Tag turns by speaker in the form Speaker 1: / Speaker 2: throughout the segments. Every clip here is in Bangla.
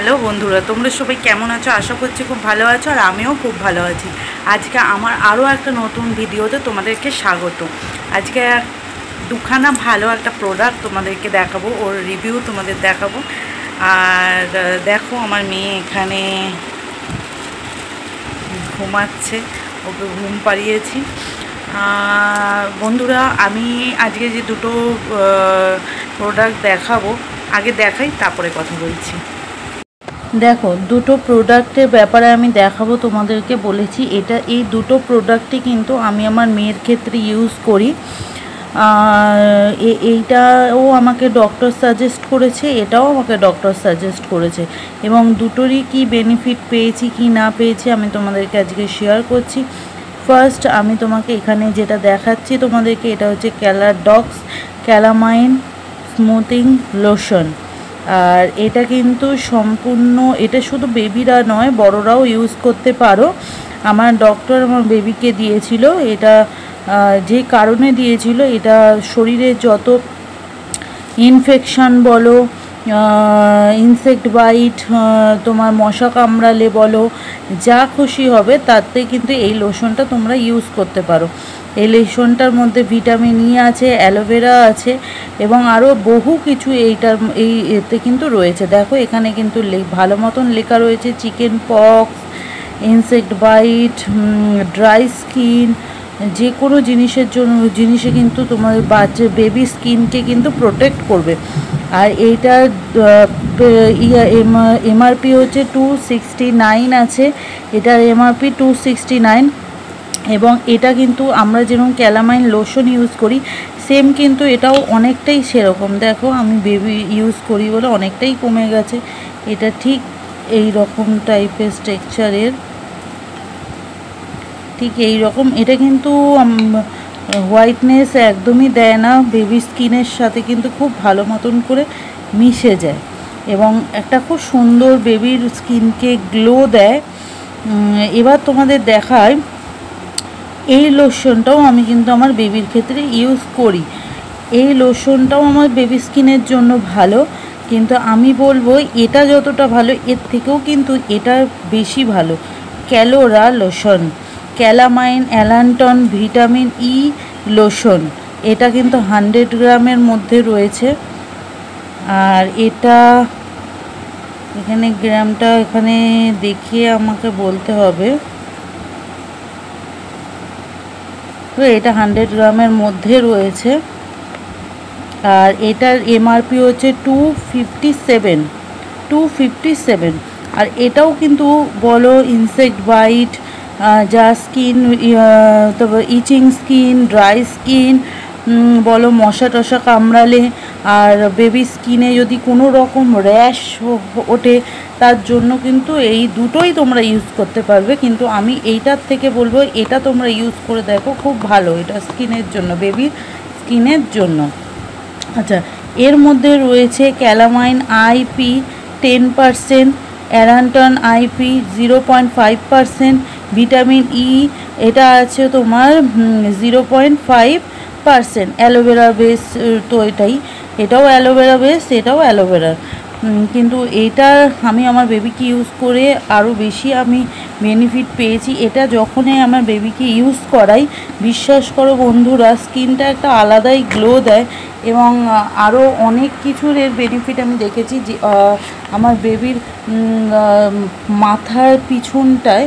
Speaker 1: হ্যালো বন্ধুরা, তোমরা সবাই কেমন আছো? আশা করছি খুব ভালো আছো, আর আমিও খুব ভালো আছি। আজকে আমার আরও একটা নতুন ভিডিওতে তোমাদেরকে স্বাগত। আজকে দুখানা ভালো একটা প্রোডাক্ট তোমাদেরকে দেখাবো, ওর রিভিউ তোমাদের দেখাবো। আর দেখো, আমার মেয়ে এখানে ঘুমাচ্ছে, ওকে ঘুম পাড়িয়েছি। বন্ধুরা, আমি আজকে যে দুটো প্রোডাক্ট দেখাবো, আগে দেখাই তারপরে কথা বলছি। দেখো, দুটো প্রোডাক্টের ব্যাপারে আমি দেখাবো তোমাদেরকে বলেছি। এই দুটো প্রোডাক্টই কিন্তু আমি আমার মেয়ের ক্ষেত্রে ইউজ করি। এইটাও আমাকে ডক্টর সাজেস্ট করেছে, এটাও আমাকে ডক্টর সাজেস্ট করেছে, এবং দুটোরই কি বেনিফিট পেয়েছি কি না পেয়েছি আমি তোমাদেরকে আজকে শেয়ার করছি। ফার্স্ট আমি তোমাকে এখানে যেটা দেখাচ্ছি তোমাদেরকে, এটা হচ্ছে ক্যালাডক্স ক্যালামাইন স্মুথিং লোশন। আর এটা কিন্তু সম্পূর্ণ, এটা শুধু বেবিরা নয়, বড়রাও ইউজ করতে পারো। আমার ডক্টর আমার বেবিকে দিয়েছিল এটা, যে কারণে দিয়েছিল, এটা শরীরে যত ইনফেকশান বলো, ইনসেক্ট বাইট, তোমার মশা কামড়ালে বলো, যা খুশি হবে তাতে কিন্তু এই লোশনটা তোমরা ইউজ করতে পারো। এই লোশনটার মধ্যে ভিটামিন ই আছে, অ্যালোভেরা আছে, এবং আরও বহু কিছু এতে কিন্তু রয়েছে। দেখো, এখানে কিন্তু ভালো মতন লেখা রয়েছে chickenpox, insect bite, dry skin, যে কোনো জিনিসে কিন্তু তোমার বেবি স্কিনকে কিন্তু প্রোটেক্ট করবে। আর এইটার এমআরপি হচ্ছে 269 আছে, এটার এমআরপি 269। এবং এটা কিন্তু আমরা যেরকম ক্যালামাইন লোশন ইউজ করি, সেম কিন্তু এটাও অনেকটাই সেরকম। দেখো, আমি বেবি ইউজ করি বলে অনেকটাই কমে গেছে। এটা ঠিক এই রকম টাইপের স্ট্রাকচারের, ঠিক এই রকম। এটা কিন্তু হোয়াইটনেস একদমই দেয় না, বেবি স্কিনের সাথে কিন্তু খুব ভালো মতন করে মিশে যায়, এবং একটা খুব সুন্দর বেবির স্কিনকে গ্লো দেয়। এবার তোমাদের দেখায়, এই লোশনটাও আমি কিন্তু আমার বেবির ক্ষেত্রে ইউজ করি। এই লোশনটাও আমার বেবি স্কিনের জন্য ভালো, কিন্তু আমি বলবো এটা যতটা ভালো, এর থেকেও কিন্তু এটা বেশি ভালো। ক্যালোরা lotion, calamine allantoin vitamin E lotion, এটা কিন্তু 100 গ্রামের মধ্যে রয়েছে। আর এটা এখানে গ্রামটা এখানে দেখিয়ে আমাকে বলতে হবে। তো এটা 100 গ্রামের মধ্যে রয়েছে, আর এটার এমআরপি হচ্ছে 257। আর এটাও কিন্তু বলো ইনসেক্ট বাইট, যা স্কিন, তারপর ইচিং স্কিন, ড্রাই স্কিন বলো, মশা টশা কামড়ালে, আর বেবি স্কিনে যদি কোনো রকম র্যাশ ওঠে, তার জন্য কিন্তু এই দুটোই তোমরা ইউজ করতে পারবে। কিন্তু আমি এইটার থেকে বলবো এটা তোমরা ইউজ করে দেখো, খুব ভালো এটা স্কিনের জন্য, বেবির স্কিনের জন্য। আচ্ছা, এর মধ্যে রয়েছে calamine IP 10%, allantoin IP 0.5%, vitamin E এটা আছে তোমার 0.5%, অ্যালোভেরা বেস। তো এটাও অ্যালোভেরা বেস, এটাও অ্যালোভেরার। কিন্তু এটা আমি আমার বেবিকে ইউজ করে আরও বেশি আমি বেনিফিট পেয়েছি। এটা যখনই আমার বেবিকে ইউজ করাই, বিশ্বাস করো বন্ধুরা, স্কিনটা একটা আলাদাই গ্লো দেয়, এবং আরও অনেক কিছুর এর বেনিফিট আমি দেখেছি। যে আমার বেবির মাথার পিছনটায়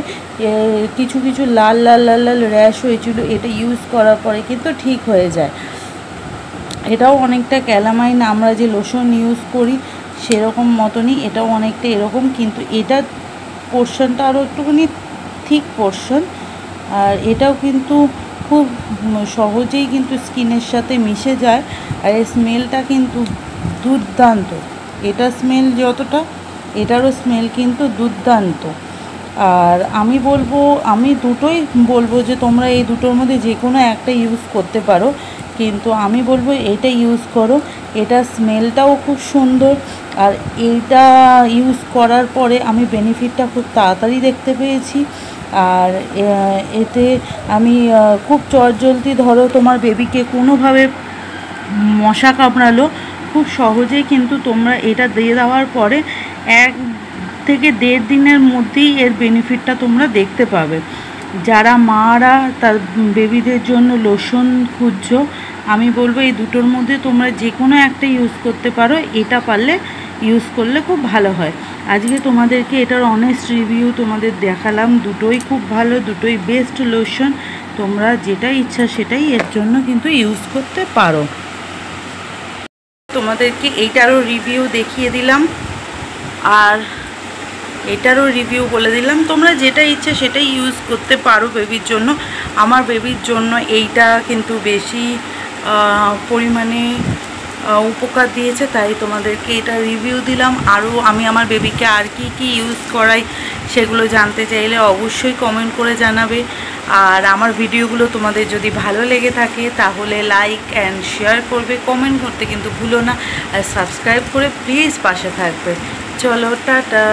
Speaker 1: কিছু কিছু লাল লাল লাল লাল র্যাশ হয়েছিল, এটা ইউজ করার পরে কিন্তু ঠিক হয়ে যায়। এটাও অনেকটা ক্যালামাইন আমরা যে লোশন ইউজ করি সেরকম মতনই, এটাও অনেকটা এরকম, কিন্তু এটার পোর্শনটা আরও একটুখানি থিক পোর্শন। আর এটাও কিন্তু খুব সহজেই কিন্তু স্কিনের সাথে মিশে যায়, আর এর স্মেলটা কিন্তু দুর্দান্ত। এটা স্মেল যতটা, এটারও স্মেল কিন্তু দুর্দান্ত। আর আমি দুটোই বলবো যে তোমরা এই দুটোর মধ্যে যে কোনো একটা ইউজ করতে পারো, কিন্তু আমি বলবো এটা ইউজ করো। এটা স্মেলটাও খুব সুন্দর, আর এইটা ইউজ করার পরে আমি বেনিফিটটা খুব তাড়াতাড়ি দেখতে পেয়েছি। আর এতে আমি খুব চটজলদি, ধরো তোমার বেবিকে কোনোভাবে মশা কামড়ালো, খুব সহজেই কিন্তু তোমরা এটা দিয়ে দেওয়ার পরে থেকে 1.5 দিনের মধ্যেই এর বেনিফিটটা তোমরা দেখতে পাবে। যারা মারা তার বেবিদের জন্য লোশন খুঁজছো, আমি বলবো এই দুটোর মধ্যে তোমরা যে কোনো একটা ইউজ করতে পারো। এটা পারলে ইউজ করলে খুব ভালো হয়। আজকে তোমাদেরকে এটার অনেস্ট রিভিউ তোমাদের দেখালাম। দুটোই খুব ভালো, দুটোই বেস্ট লোশন। তোমরা যেটা ইচ্ছা সেটাই এর জন্য কিন্তু ইউজ করতে পারো। তোমাদেরকে এইটারও রিভিউ দেখিয়ে দিলাম আর এটারও রিভিউ বলে দিলাম। তোমরা যেটা ইচ্ছে সেটাই ইউজ করতে পারো বেবির জন্য। আমার বেবির জন্য এইটা কিন্তু বেশি পরিমাণে উপকার দিয়েছে, তাই তোমাদেরকে এটা রিভিউ দিলাম। আরও আমি আমার বেবিকে আর কি কি ইউজ করাই সেগুলো জানতে চাইলে অবশ্যই কমেন্ট করে জানাবে। আর আমার ভিডিওগুলো তোমাদের যদি ভালো লেগে থাকে তাহলে লাইক অ্যান্ড শেয়ার করবে, কমেন্ট করতে কিন্তু ভুলো না, আর সাবস্ক্রাইব করে প্লিজ পাশে থাকবে। চলো টাটা।